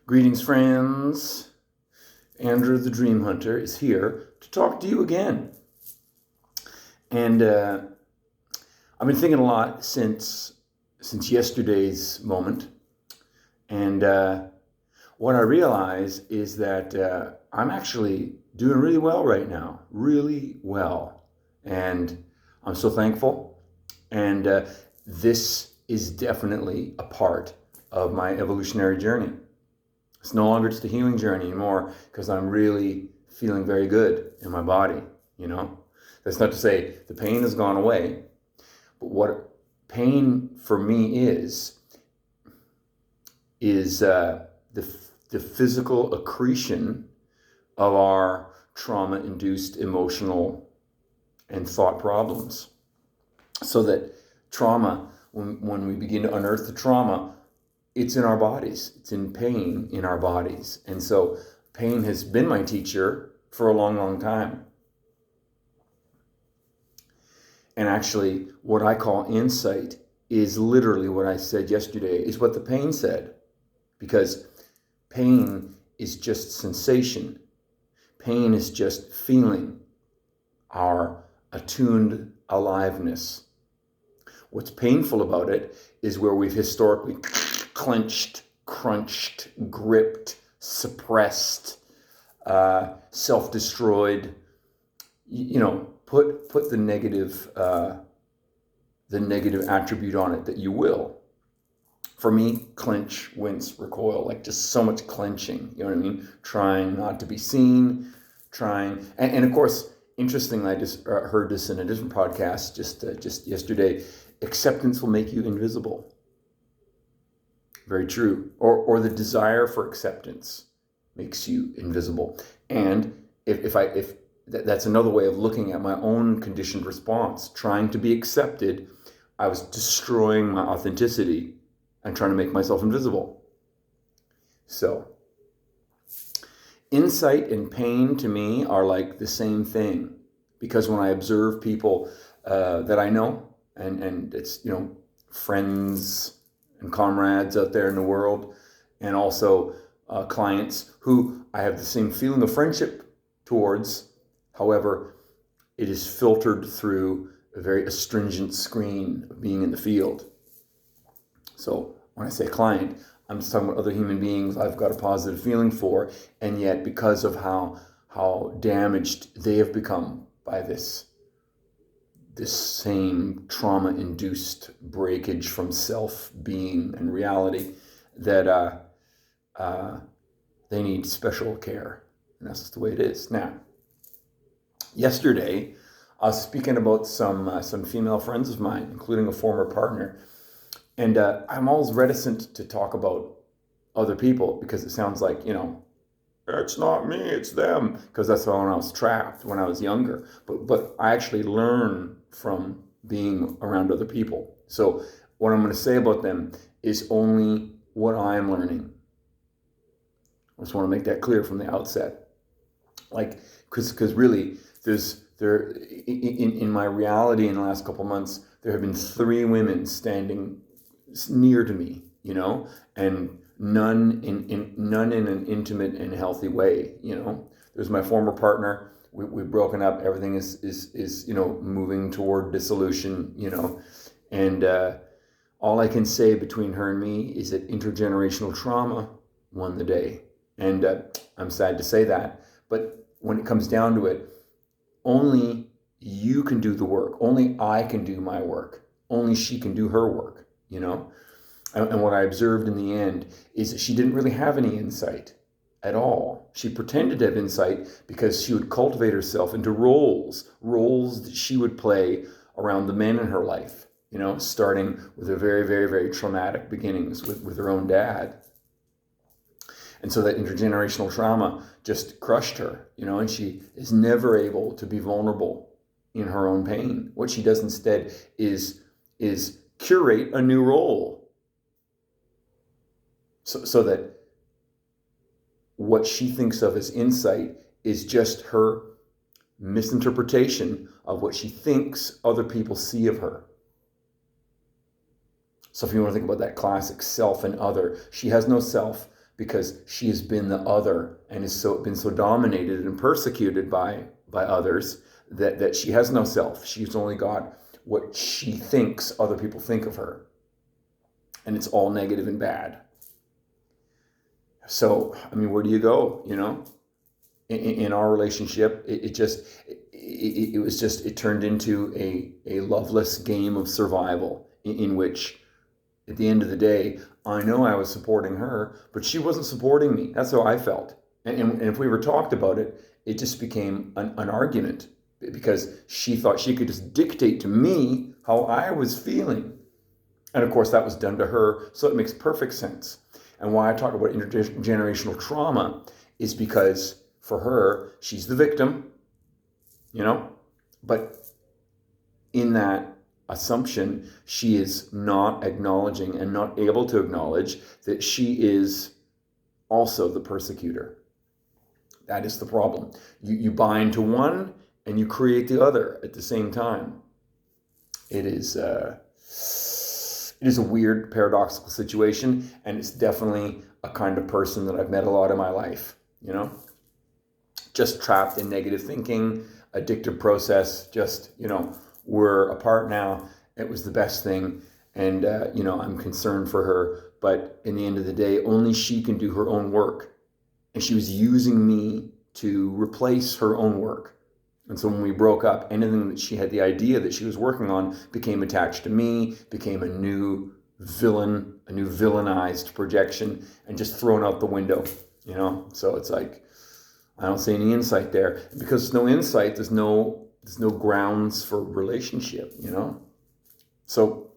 Greetings, friends. Andrew the Dream Hunter is here to talk to you again. And I've been thinking a lot since yesterday's moment. And what I realize is that I'm actually doing really well right now. Really well. And I'm so thankful. And this is definitely a part of my evolutionary journey. It's no longer just a healing journey anymore because I'm really feeling very good in my body, That's not to say the pain has gone away, but what pain for me is the physical accretion of our trauma-induced emotional and thought problems. So that trauma, when we begin to unearth the trauma, it's in our bodies. It's in pain in our bodies. And so pain has been my teacher for a long, long time. And actually, what I call insight is literally what I said yesterday, is what the pain said. Because pain is just sensation. Pain is just feeling our attuned aliveness. What's painful about it is where we've historically clenched, crunched, gripped, suppressed, self-destroyed, put the negative attribute on it that you will. For me, clench, wince, recoil, like just so much clenching, you know what I mean? Trying not to be seen, and of course, interestingly, I just heard this in a different podcast just yesterday. Acceptance will make you invisible. Very true. Or the desire for acceptance makes you invisible. And if that's another way of looking at my own conditioned response. Trying to be accepted, I was destroying my authenticity and trying to make myself invisible. So, insight and pain to me are like the same thing. Because when I observe people that I know, and it's, friends and comrades out there in the world, and also clients who I have the same feeling of friendship towards. However, it is filtered through a very astringent screen of being in the field. So when I say client, I'm just talking about other human beings I've got a positive feeling for, and yet because of how damaged they have become by this same trauma-induced breakage from self-being and reality, that they need special care. And that's just the way it is. Now, yesterday, I was speaking about some female friends of mine, including a former partner. And I'm always reticent to talk about other people because it sounds like, it's not me, it's them. Because that's when I was trapped when I was younger. But I actually learn from being around other people. So what I'm going to say about them is only what I'm learning. I just want to make that clear from the outset. Because really, in my reality in the last couple months, there have been 3 women standing near to me, and none in an intimate and healthy way. There's my former partner. We've broken up. Everything is moving toward dissolution. And all I can say between her and me is that intergenerational trauma won the day. And I'm sad to say that, but when it comes down to it, only you can do the work. Only I can do my work. Only she can do her work. And what I observed in the end is that she didn't really have any insight at all. She pretended to have insight because she would cultivate herself into roles that she would play around the men in her life, starting with her very, very, very traumatic beginnings with her own dad. And so that intergenerational trauma just crushed her, and she is never able to be vulnerable in her own pain. What she does instead is curate a new role. So that what she thinks of as insight is just her misinterpretation of what she thinks other people see of her. So if you want to think about that classic self and other, she has no self because she has been the other and has been so dominated and persecuted by others that she has no self. She's only got what she thinks other people think of her. And it's all negative and bad. So, I mean, where do you go, In our relationship, it turned into a loveless game of survival in which, at the end of the day, I know I was supporting her, but she wasn't supporting me. That's how I felt. And if we ever talked about it, it just became an argument because she thought she could just dictate to me how I was feeling. And of course, that was done to her, so it makes perfect sense. And why I talk about intergenerational trauma is because for her, she's the victim, but in that assumption, she is not acknowledging and not able to acknowledge that she is also the persecutor. That is the problem. You bind to one and you create the other at the same time. It is a weird, paradoxical situation, and it's definitely a kind of person that I've met a lot in my life, just trapped in negative thinking, addictive process, just, we're apart now. It was the best thing. And, I'm concerned for her. But in the end of the day, only she can do her own work. And she was using me to replace her own work. And so when we broke up, anything that she had the idea that she was working on became attached to me, became a new villain, a new villainized projection, and just thrown out the window, So it's like, I don't see any insight there. And because there's no insight, there's no grounds for relationship, So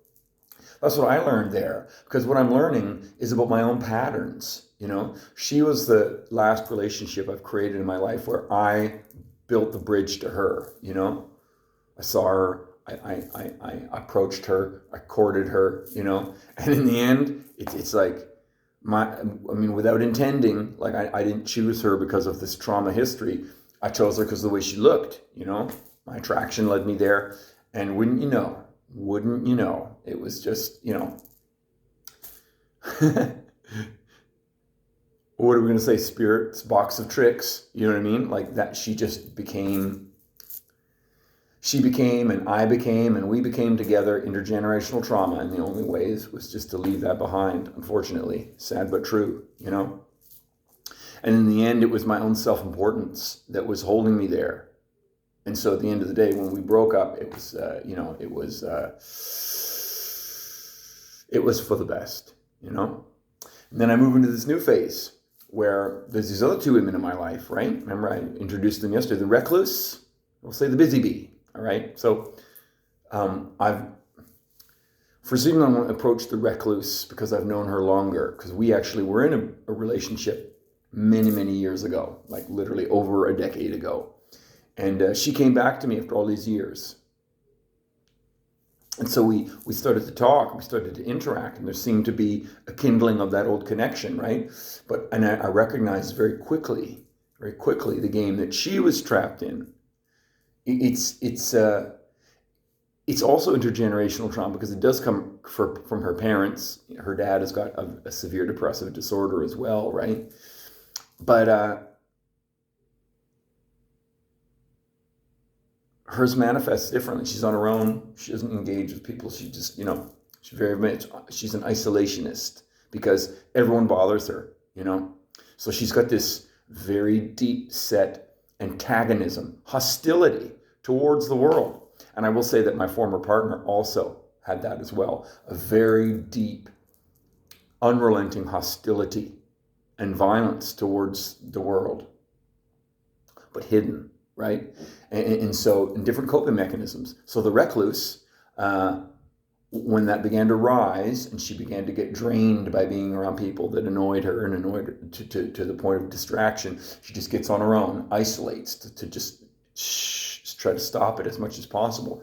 that's what I learned there. Because what I'm learning is about my own patterns, She was the last relationship I've created in my life where I built the bridge to her, I saw her, I approached her, I courted her, And in the end, it's like, without intending, like I didn't choose her because of this trauma history. I chose her because of the way she looked, My attraction led me there. And wouldn't you know, it was just, what are we going to say? Spirit's box of tricks. You know what I mean? Like that, she became, and I became, and we became together intergenerational trauma. And the only way was just to leave that behind, unfortunately. Sad but true, And in the end, it was my own self-importance that was holding me there. And so at the end of the day, when we broke up, it was, it was for the best, And then I move into this new phase where there's these other two women in my life, right? Remember, I introduced them yesterday, the recluse, we'll say the busy bee, all right? So for some reason, I want to approach the recluse because I've known her longer, because we actually were in a relationship many, many years ago, like literally over a decade ago. And she came back to me after all these years. And so we started to talk, we started to interact, and there seemed to be a kindling of that old connection, right? And I recognized very quickly the game that she was trapped in. It's also intergenerational trauma because it does come from her parents. Her dad has got a severe depressive disorder as well, right? But hers manifests differently. She's on her own. She doesn't engage with people. She just, she's an isolationist because everyone bothers her, So she's got this very deep set antagonism, hostility towards the world. And I will say that my former partner also had that as well. A very deep, unrelenting hostility and violence towards the world, but hidden. Right? And so in different coping mechanisms. So the recluse, when that began to rise and she began to get drained by being around people that annoyed her to the point of distraction, she just gets on her own, isolates to just try to stop it as much as possible.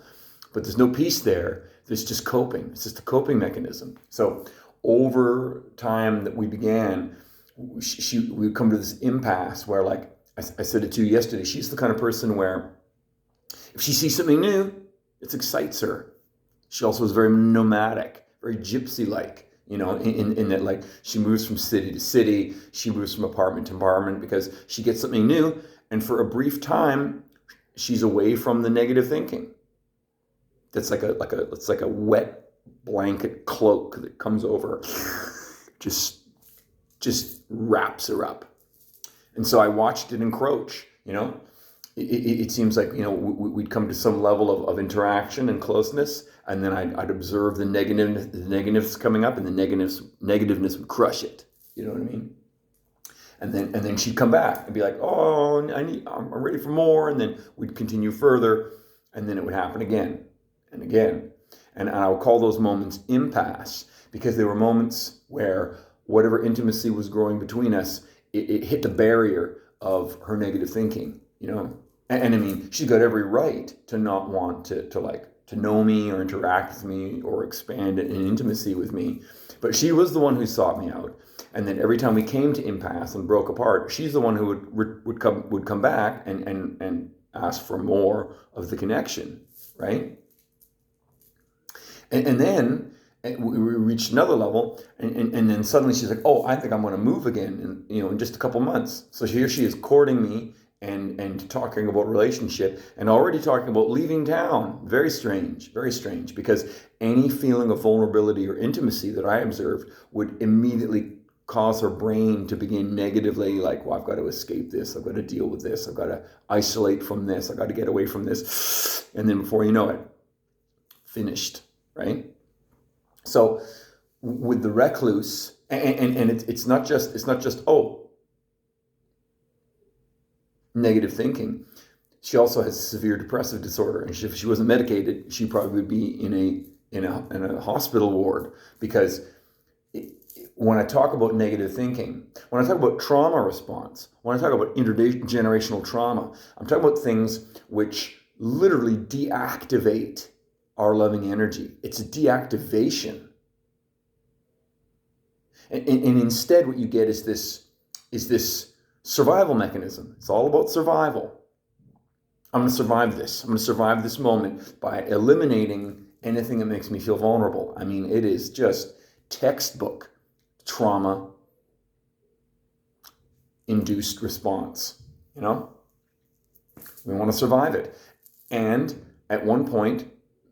But there's no peace there. There's just coping. It's just a coping mechanism. So over time that we began, we come to this impasse where, like, I said it to you yesterday, she's the kind of person where if she sees something new, it excites her. She also is very nomadic, very gypsy-like. in that, like, she moves from city to city, she moves from apartment to apartment because she gets something new, and for a brief time, she's away from the negative thinking. That's it's like a wet blanket cloak that comes over, just wraps her up. And so I watched it encroach. It seems like, we'd come to some level of interaction and closeness, and then I'd observe the negativeness coming up, and the negativeness would crush it. You know what I mean? And then she'd come back and be like, "Oh, I'm ready for more," and then we'd continue further, and then it would happen again and again, and I would call those moments impasse, because they were moments where whatever intimacy was growing between us, it hit the barrier of her negative thinking. And I mean, she's got every right to not want to know me or interact with me or expand in intimacy with me. But she was the one who sought me out. And then every time we came to impasse and broke apart, she's the one who would come back and ask for more of the connection, right? And then we reached another level, and then suddenly she's like, "Oh, I think I'm going to move again in just a couple months." So here she is courting me and talking about relationship, and already talking about leaving town. Very strange, because any feeling of vulnerability or intimacy that I observed would immediately cause her brain to begin negatively, like, "Well, I've got to escape this, I've got to deal with this, I've got to isolate from this, I've got to get away from this." And then before you know it, finished, right? So with the recluse, and it's not just negative thinking. She also has severe depressive disorder, and if she wasn't medicated, she probably would be in a hospital ward. Because when I talk about negative thinking, when I talk about trauma response, when I talk about intergenerational trauma, I'm talking about things which literally deactivate our loving energy. It's a deactivation. And instead what you get is this survival mechanism. It's all about survival. I'm going to survive this. I'm going to survive this moment by eliminating anything that makes me feel vulnerable. I mean, it is just textbook trauma induced response. We want to survive it. And at one point,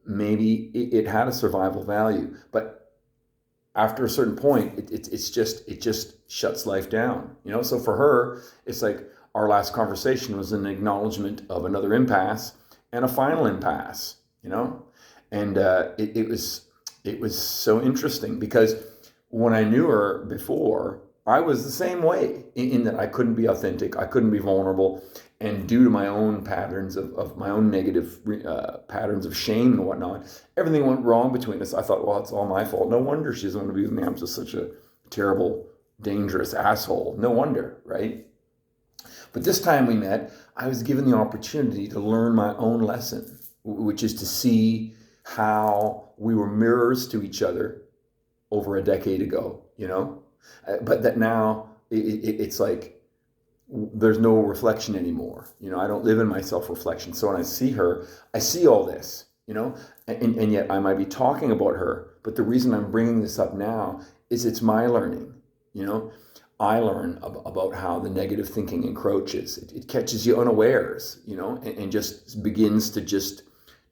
maybe it had a survival value, but after a certain point, it just shuts life down. So for her, it's like our last conversation was an acknowledgement of another impasse and a final impasse. And it was so interesting, because when I knew her before, I was the same way, in that I couldn't be authentic, I couldn't be vulnerable, and due to my own patterns of my own negative patterns of shame and whatnot, everything went wrong between us. I thought, well, it's all my fault. No wonder she doesn't want to be with me. I'm just such a terrible, dangerous asshole. No wonder, right? But this time we met, I was given the opportunity to learn my own lesson, which is to see how we were mirrors to each other over a decade ago, but that now it's like, there's no reflection anymore. I don't live in my self-reflection. So when I see her, I see all this, and yet I might be talking about her. But the reason I'm bringing this up now is it's my learning. I learn about how the negative thinking encroaches. It catches you unawares, and just begins to just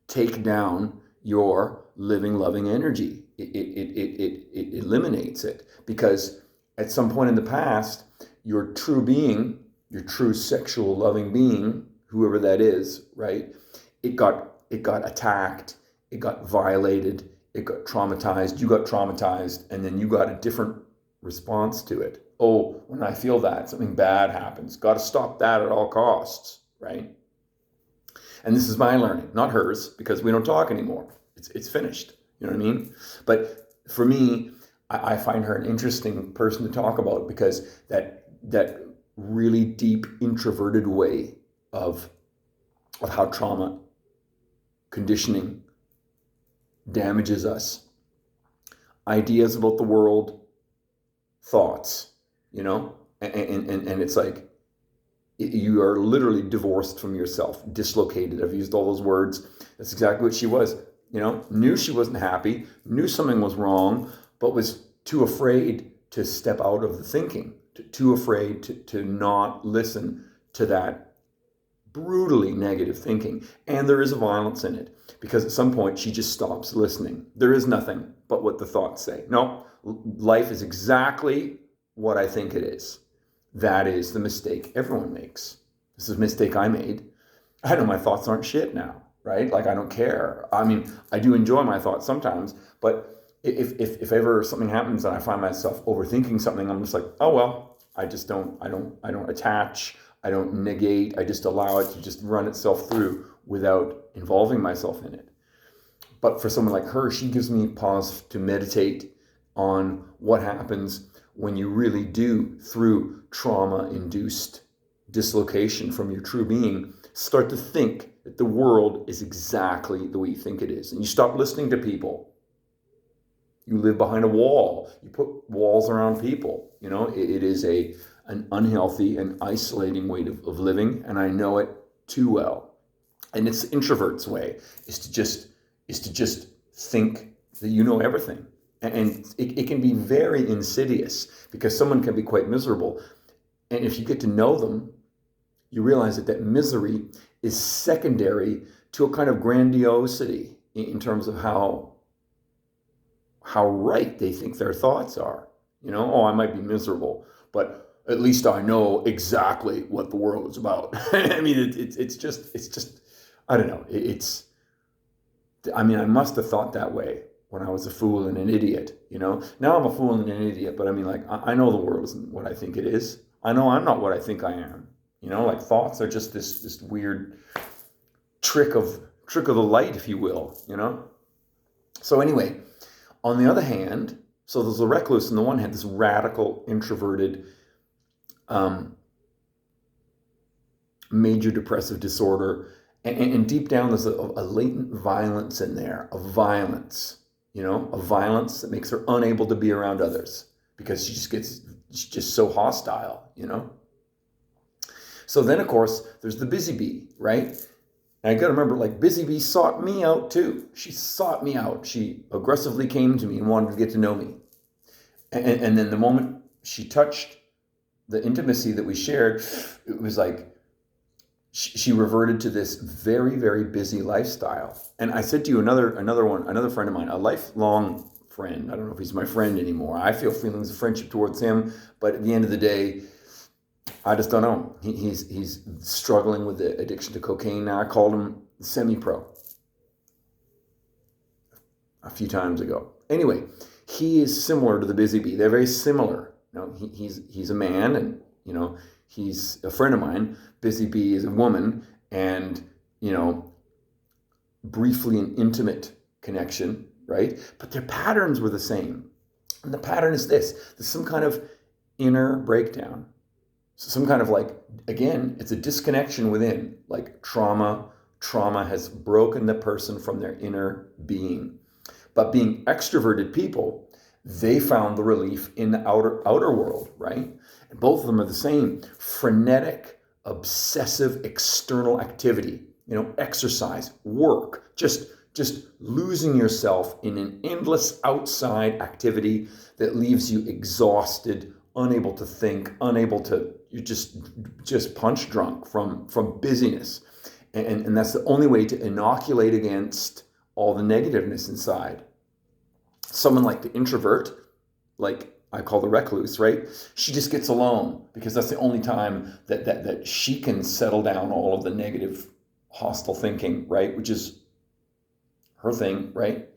take down your living, loving energy. It eliminates it, because at some point in the past, your true being, your true sexual loving being, whoever that is, right? It got attacked, it got violated, it got traumatized, you got traumatized, and then you got a different response to it. Oh, when I feel that, something bad happens. Got to stop that at all costs, right? And this is my learning, not hers, because we don't talk anymore. It's finished. You know what I mean? But for me, I find her an interesting person to talk about, because that really deep introverted way of how trauma conditioning damages us. Ideas about the world, thoughts, and it's like you are literally divorced from yourself, dislocated. I've used all those words. That's exactly what she was. Knew she wasn't happy, knew something was wrong, but was too afraid to step out of the thinking, too afraid to not listen to that brutally negative thinking. And there is a violence in it, because at some point she just stops listening. There is nothing but what the thoughts say. No, life is exactly what I think it is. That is the mistake everyone makes. This is a mistake I made. I know my thoughts aren't shit now, right? Like, I don't care. I mean, I do enjoy my thoughts sometimes, but if ever something happens and I find myself overthinking something, I'm just like, oh well, I don't attach, I don't negate, I just allow it to just run itself through without involving myself in it. But for someone like her, she gives me pause to meditate on what happens when you really do, through trauma-induced dislocation from your true being, start to think that the world is exactly the way you think it is. And you stop listening to people. You live behind a wall. You put walls around people. You know, it is an unhealthy and isolating way of living, and I know it too well. And it's the introvert's way, is to just think that you know everything. And it can be very insidious, because someone can be quite miserable. And if you get to know them, you realize that misery is secondary to a kind of grandiosity in terms of how right they think their thoughts are. You know, oh, I might be miserable, but at least I know exactly what the world is about. I mean, it's just, I don't know. I mean, I must have thought that way when I was a fool and an idiot, you know. Now I'm a fool and an idiot, but I mean, like, I know the world isn't what I think it is. I know I'm not what I think I am. You know, like, thoughts are just this weird trick of the light, if you will, you know. So anyway, on the other hand, so there's a recluse on the one hand, this radical, introverted, major depressive disorder, and deep down there's a latent violence in there, a violence that makes her unable to be around others, because she's just so hostile, you know. So then, of course, there's the busy bee, right? And I got to remember, like, busy bee sought me out too. She sought me out. She aggressively came to me and wanted to get to know me. And then the moment she touched the intimacy that we shared, it was like she reverted to this very, very busy lifestyle. And I said to you, another friend of mine, a lifelong friend. I don't know if he's my friend anymore. I feel feelings of friendship towards him, but at the end of the day, I just don't know. He's struggling with the addiction to cocaine now. I called him semi-pro a few times ago. Anyway, he is similar to the busy bee. They're very similar. You know, he's a man, and you know, he's a friend of mine. Busy bee is a woman, and you know, briefly an intimate connection, right? But their patterns were the same. And the pattern is this: there's some kind of inner breakdown. So some kind of, like, again, it's a disconnection within, like trauma. Trauma has broken the person from their inner being. But being extroverted people, they found the relief in the outer world, right? And both of them are the same. Frenetic, obsessive external activity, you know, exercise, work, just losing yourself in an endless outside activity that leaves you exhausted, unable to think, you're just punch drunk from busyness. And that's the only way to inoculate against all the negativeness inside. Someone like the introvert, like I call the recluse, right? She just gets alone, because that's the only time that she can settle down all of the negative, hostile thinking, right? Which is her thing, right?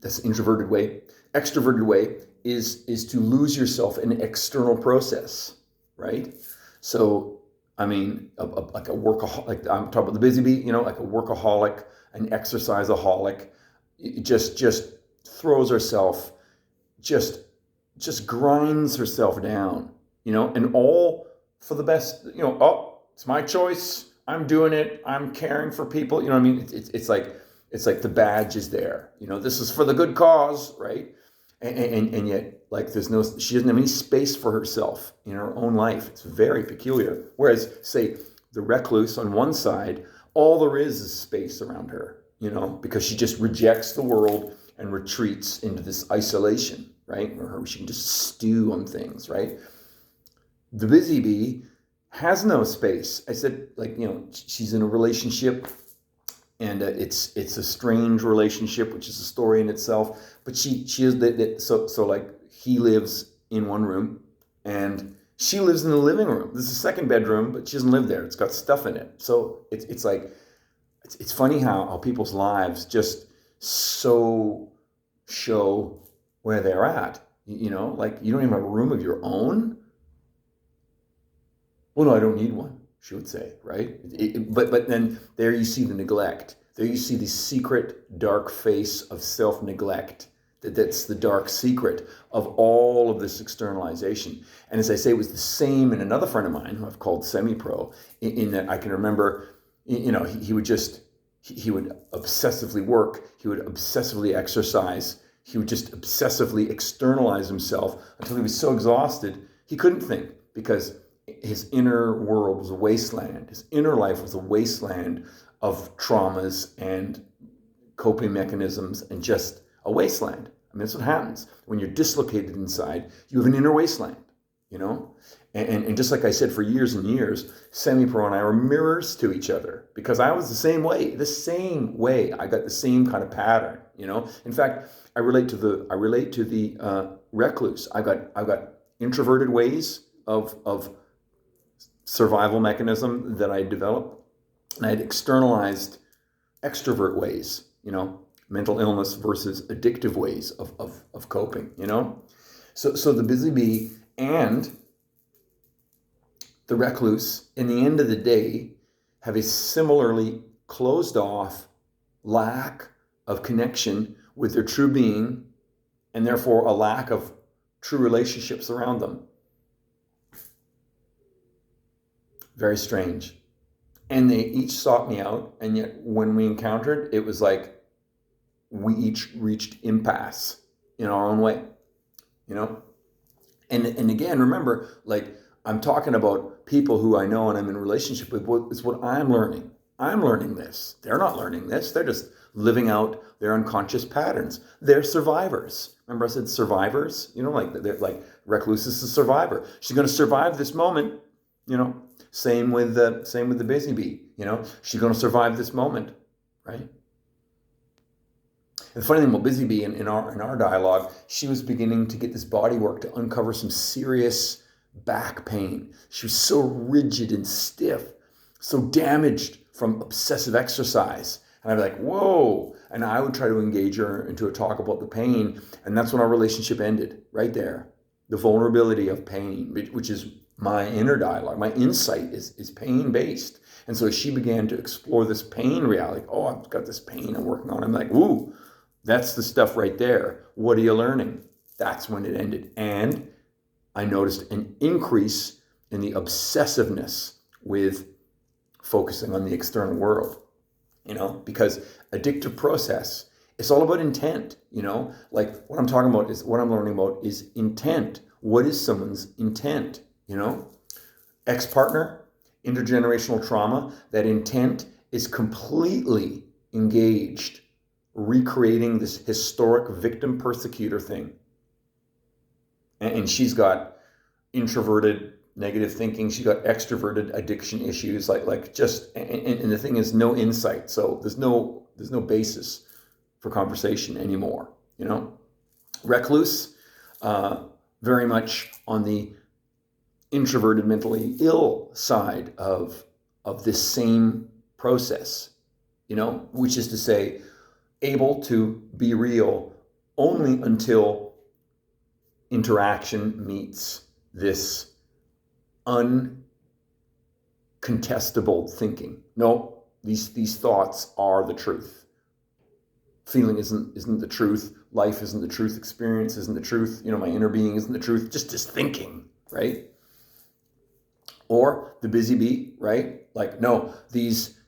That's the introverted way. Extroverted way is to lose yourself in an external process, right? So, I mean, like a workaholic, like I'm talking about the busy bee, you know, like a workaholic, an exerciseaholic, just throws herself, just grinds herself down, you know, and all for the best, you know, oh, it's my choice, I'm doing it, I'm caring for people, you know what I mean? It's like the badge is there, you know, this is for the good cause, right? And yet, like, she doesn't have any space for herself in her own life. It's very peculiar. Whereas, say, the recluse on one side, all there is space around her, you know, because she just rejects the world and retreats into this isolation, right? Where she can just stew on things, right? The busy bee has no space. I said, like, she's in a relationship, and it's a strange relationship, which is a story in itself. But she is that so like he lives in one room, and she lives in the living room. This is a second bedroom, but she doesn't live there. It's got stuff in it. So it's like it's funny how people's lives just so show where they're at. Like, you don't even have a room of your own. Well, no, I don't need one, she would say, right? But then there you see the neglect. There you see the secret dark face of self-neglect. That's the dark secret of all of this externalization. And as I say, it was the same in another friend of mine who I've called semi-pro, in that I can remember, he would obsessively work. He would obsessively exercise. He would just obsessively externalize himself until he was so exhausted he couldn't think, because his inner world was a wasteland. His inner life was a wasteland of traumas and coping mechanisms, and just a wasteland. I mean, that's what happens. When you're dislocated inside, you have an inner wasteland, And just like I said, for years and years, Semi-Pro and I were mirrors to each other, because I was the same way. I got the same kind of pattern, In fact, I relate to the recluse. I've got introverted ways of survival mechanism that I developed, and I had externalized extrovert ways, mental illness versus addictive ways of coping, So the busy bee and the recluse, in the end of the day, have a similarly closed off lack of connection with their true being, and therefore a lack of true relationships around them. Very strange. And they each sought me out, and yet when we encountered, it was like we each reached impasse in our own way, And again, remember, like, I'm talking about people who I know and I'm in a relationship with. It's what I'm learning. I'm learning this. They're not learning this. They're just living out their unconscious patterns. They're survivors. Remember I said survivors? Like recluse is a survivor. She's going to survive this moment, Same with the busy bee, She's going to survive this moment, right? The funny thing about busy bee in our dialogue, she was beginning to get this body work to uncover some serious back pain. She was so rigid and stiff, so damaged from obsessive exercise. And I'd be like, whoa. And I would try to engage her into a talk about the pain. And that's when our relationship ended, right there. The vulnerability of pain, which is my inner dialogue. My insight is pain-based. And so as she began to explore this pain reality, oh, I've got this pain I'm working on. I'm like, ooh, that's the stuff right there. What are you learning? That's when it ended. And I noticed an increase in the obsessiveness with focusing on the external world, because addictive process, it's all about intent, Like, what I'm learning about is intent. What is someone's intent, Ex-partner, intergenerational trauma, that intent is completely engaged, recreating this historic victim persecutor thing. And she's got introverted negative thinking. She's got extroverted addiction issues. And the thing is, no insight. So there's no basis for conversation anymore. Recluse, very much on the introverted, mentally ill side of this same process. Which is to say, able to be real only until interaction meets this uncontestable thinking. No, these thoughts are the truth. Feeling isn't the truth. Life isn't the truth. Experience isn't the truth. My inner being isn't the truth. Just thinking, right? Or the busy bee, right? Like, no, these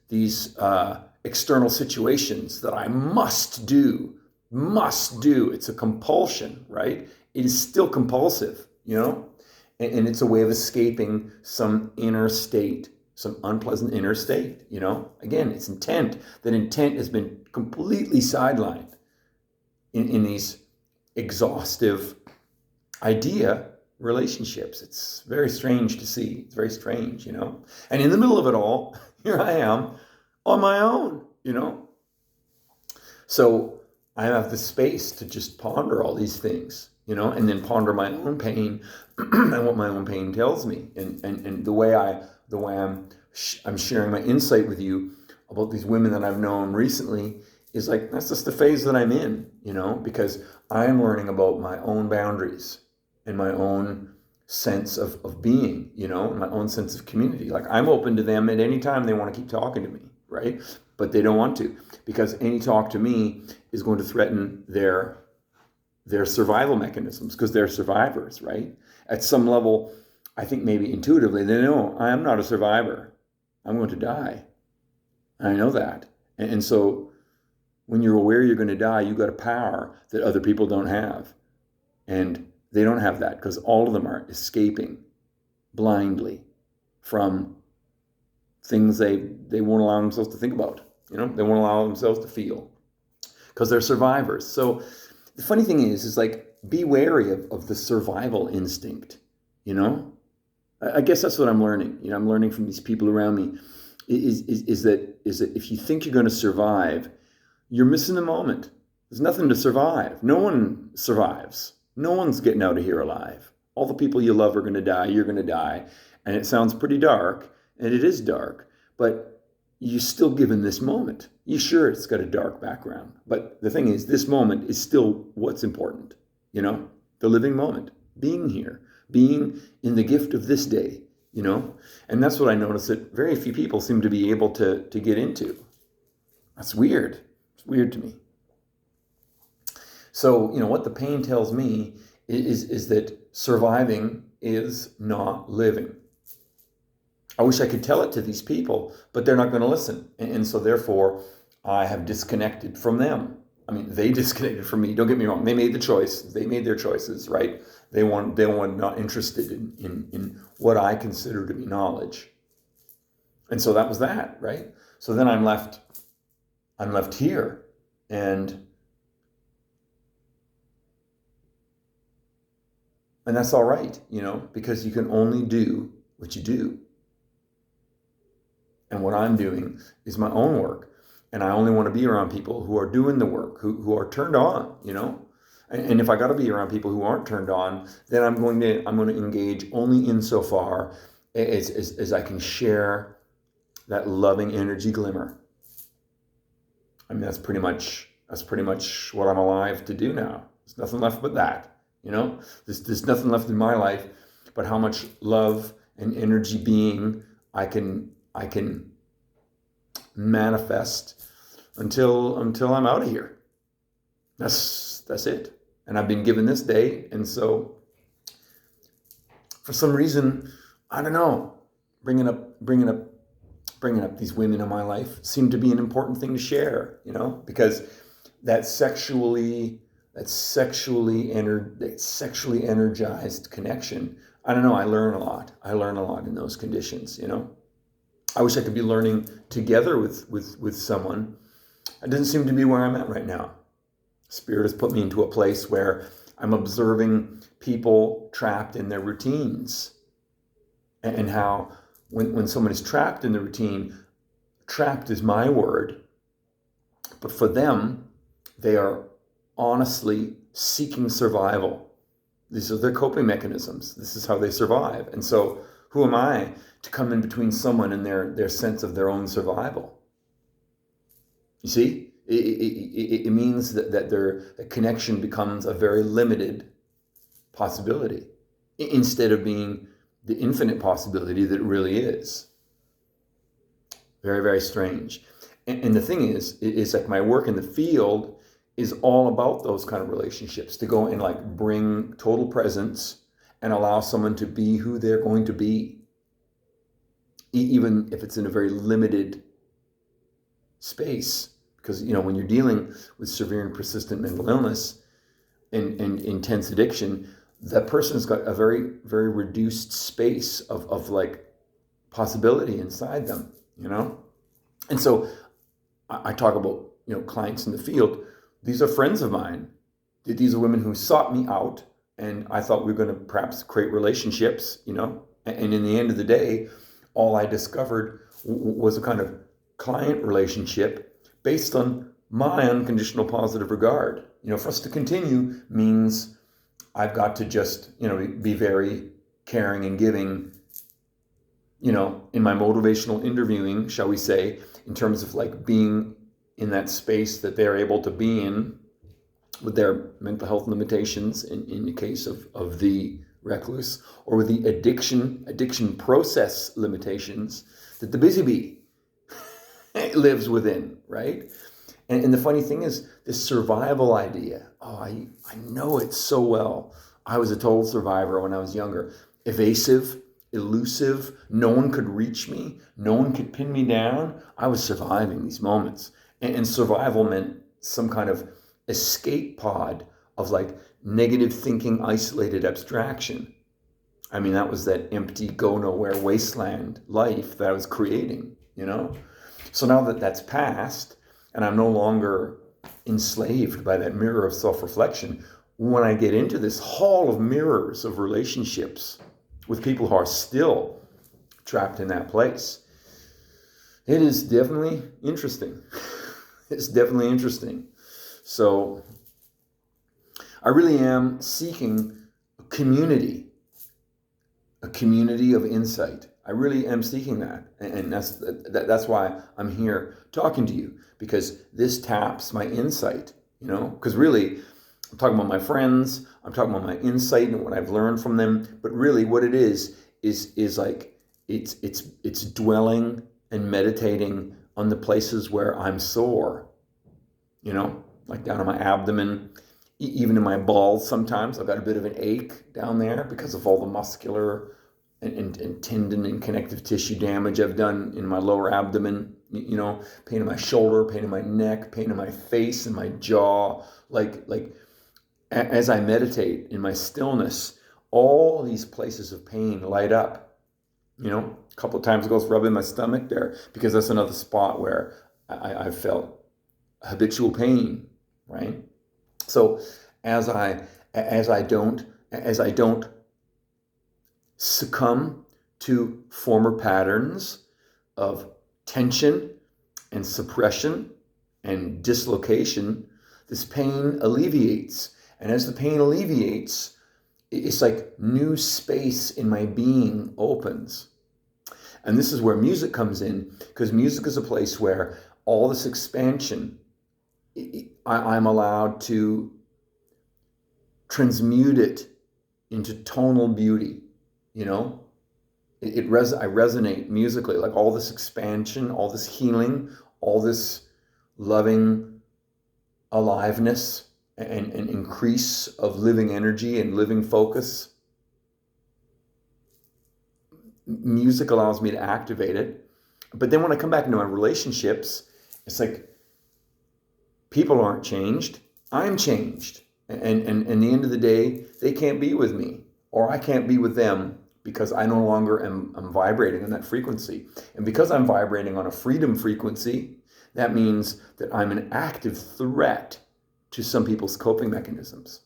external situations that I must do. It's a compulsion, right? It is still compulsive, and it's a way of escaping some inner state, some unpleasant inner state, Again, it's intent. That intent has been completely sidelined, in these exhaustive idea relationships. It's very strange to see. It's very strange, And in the middle of it all, here I am on my own, So I have the space to just ponder all these things, and then ponder my own pain and what my own pain tells me. And the way I'm sharing my insight with you about these women that I've known recently is like, that's just the phase that I'm in, because I'm learning about my own boundaries and my own sense of being, and my own sense of community. Like, I'm open to them at any time they want to keep talking to me, right? But they don't want to, because any talk to me is going to threaten their survival mechanisms, because they're survivors, right? At some level, I think maybe intuitively, they know I am not a survivor. I'm going to die. I know that. And so when you're aware you're going to die, you've got a power that other people don't have. And they don't have that, because all of them are escaping blindly from things they won't allow themselves to think about. They won't allow themselves to feel, because they're survivors. So the funny thing is like, be wary of the survival instinct. I guess that's what I'm learning. I'm learning from these people around me is that if you think you're going to survive, you're missing the moment. There's nothing to survive. No one survives. No one's getting out of here alive. All the people you love are going to die. You're going to die. And it sounds pretty dark, and it is dark, but you're still given this moment. You sure it's got a dark background, but the thing is, this moment is still what's important. The living moment, being here, being in the gift of this day, and that's what I notice that very few people seem to be able to get into. That's weird. It's weird to me. So, what the pain tells me is that surviving is not living. I wish I could tell it to these people, but they're not going to listen. And so therefore, I have disconnected from them. I mean, they disconnected from me. Don't get me wrong. They made the choice. They made their choices, right? They were not interested in what I consider to be knowledge. And so that was that, right? So then I'm left here. And that's all right, because you can only do what you do. And what I'm doing is my own work. And I only want to be around people who are doing the work, who are turned on, And if I got to be around people who aren't turned on, then I'm going to engage only insofar as I can share that loving energy glimmer. I mean, that's pretty much what I'm alive to do now. There's nothing left but that, There's nothing left in my life but how much love and energy being I can manifest until I'm out of here. That's it. And I've been given this day, and so for some reason, I don't know, bringing up these women in my life seemed to be an important thing to share, because that sexually energized connection. I don't know. I learn a lot. In those conditions, I wish I could be learning together with someone. It doesn't seem to be where I'm at right now. Spirit has put me into a place where I'm observing people trapped in their routines, and how when someone is trapped in the routine, trapped is my word, but for them, they are honestly seeking survival. These are their coping mechanisms. This is how they survive. And so who am I to come in between someone and their sense of their own survival? You see, it means that the connection becomes a very limited possibility instead of being the infinite possibility that it really is. Very, very strange. And the thing is like my work in the field is all about those kind of relationships, to go and like bring total presence and allow someone to be who they're going to be, even if it's in a very limited space. Because, when you're dealing with severe and persistent mental illness and intense addiction, that person's got a very, very reduced space of like possibility inside them, And so I talk about, clients in the field. These are friends of mine. These are women who sought me out, and I thought we were going to perhaps create relationships, And in the end of the day, all I discovered was a kind of client relationship based on my unconditional positive regard. For us to continue means I've got to just, be very caring and giving, in my motivational interviewing, shall we say, in terms of like being in that space that they're able to be in with their mental health limitations in the case of the recluse, or with the addiction process limitations that the busy bee lives within, right? And the funny thing is, this survival idea, I know it so well. I was a total survivor when I was younger. Evasive, elusive, no one could reach me, no one could pin me down. I was surviving these moments. And survival meant some kind of escape pod of like negative thinking, isolated abstraction. I mean, that was that empty, go nowhere wasteland life that I was creating, So now that that's past, and I'm no longer enslaved by that mirror of self-reflection, when I get into this hall of mirrors of relationships with people who are still trapped in that place, it is definitely interesting. It's definitely interesting. So I really am seeking a community of insight. I really am seeking that. And that's why I'm here talking to you, because this taps my insight, because really I'm talking about my friends, I'm talking about my insight and what I've learned from them. But really what it is like, it's dwelling and meditating on the places where I'm sore, like down in my abdomen, even in my balls. Sometimes I've got a bit of an ache down there because of all the muscular and tendon and connective tissue damage I've done in my lower abdomen, pain in my shoulder, pain in my neck, pain in my face and my jaw. Like as I meditate in my stillness, all these places of pain light up. A couple of times ago I was rubbing my stomach there because that's another spot where I felt habitual pain, right? So as I don't succumb to former patterns of tension and suppression and dislocation, this pain alleviates. And as the pain alleviates, it's like new space in my being opens. And this is where music comes in, because music is a place where all this expansion, I'm allowed to transmute it into tonal beauty, I resonate musically, like all this expansion, all this healing, all this loving aliveness and increase of living energy and living focus. Music allows me to activate it. But then when I come back into my relationships, it's like people aren't changed. I'm changed. And at the end of the day, they can't be with me, or I can't be with them, because I no longer am vibrating on that frequency. And because I'm vibrating on a freedom frequency, that means that I'm an active threat to some people's coping mechanisms.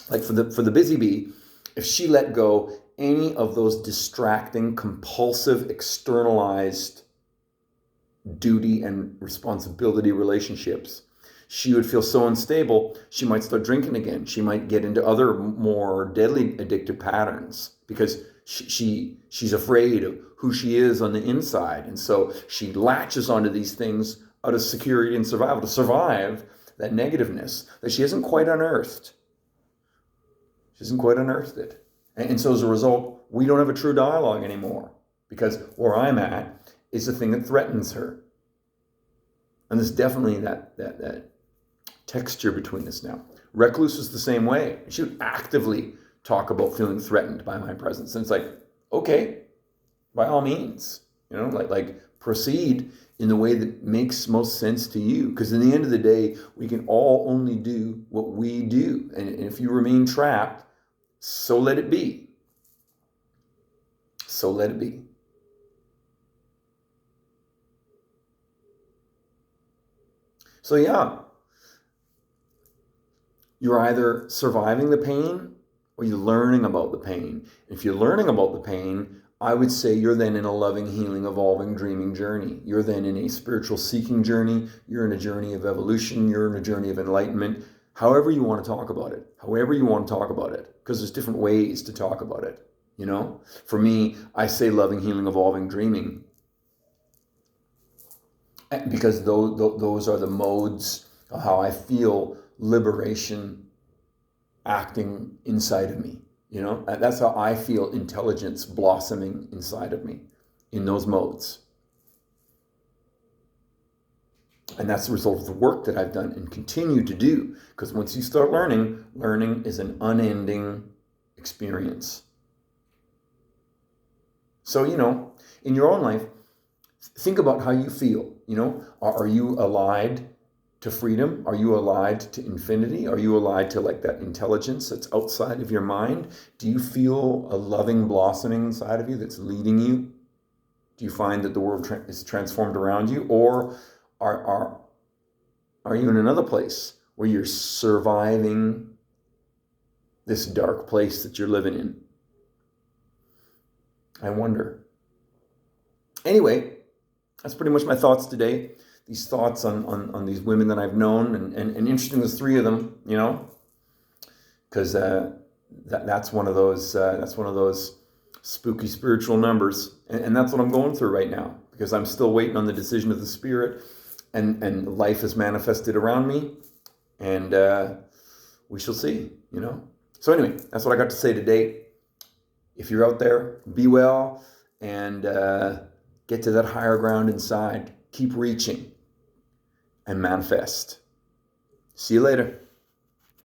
Like for the busy bee, if she let go any of those distracting, compulsive, externalized duty and responsibility relationships, she would feel so unstable, she might start drinking again. She might get into other more deadly addictive patterns because she's afraid of who she is on the inside. And so she latches onto these things out of security and survival to survive that negativeness that she hasn't quite unearthed. She hasn't quite unearthed it. And so as a result, we don't have a true dialogue anymore, because where I'm at is the thing that threatens her. And there's definitely that texture between us now. Recluse is the same way. She would actively talk about feeling threatened by my presence. And it's like, okay, by all means, like proceed in the way that makes most sense to you. Because in the end of the day, we can all only do what we do. And if you remain trapped, so let it be. So let it be. So yeah, You're either surviving the pain or you're learning about the pain. If you're learning about the pain, I would say you're then in a loving, healing, evolving, dreaming journey. You're then in a spiritual seeking journey. You're in a journey of evolution. You're in a journey of enlightenment. However you want to talk about it. However you want to talk about it. Because there's different ways to talk about it. You know? For me, I say loving, healing, evolving, dreaming. Because those are the modes of how I feel liberation acting inside of me. You know, that's how I feel intelligence blossoming inside of me, in those modes. And that's the result of the work that I've done and continue to do. Because once you start learning, learning is an unending experience. So, you know, in your own life, think about how you feel. You know, are you allied to freedom? Are you allied to infinity? Are you allied to like that intelligence that's outside of your mind? Do you feel a loving blossoming inside of you that's leading you? Do you find that the world is transformed around you? Or are you in another place where you're surviving this dark place that you're living in? I wonder. Anyway, that's pretty much my thoughts today. These thoughts on these women that I've known, and interesting, there's 3 of them, you know, because that's one of those spooky spiritual numbers, and that's what I'm going through right now, because I'm still waiting on the decision of the Spirit, and life is manifested around me, and we shall see, you know. So anyway, that's what I got to say today. If you're out there, be well, and get to that higher ground inside. Keep reaching and manifest. See you later.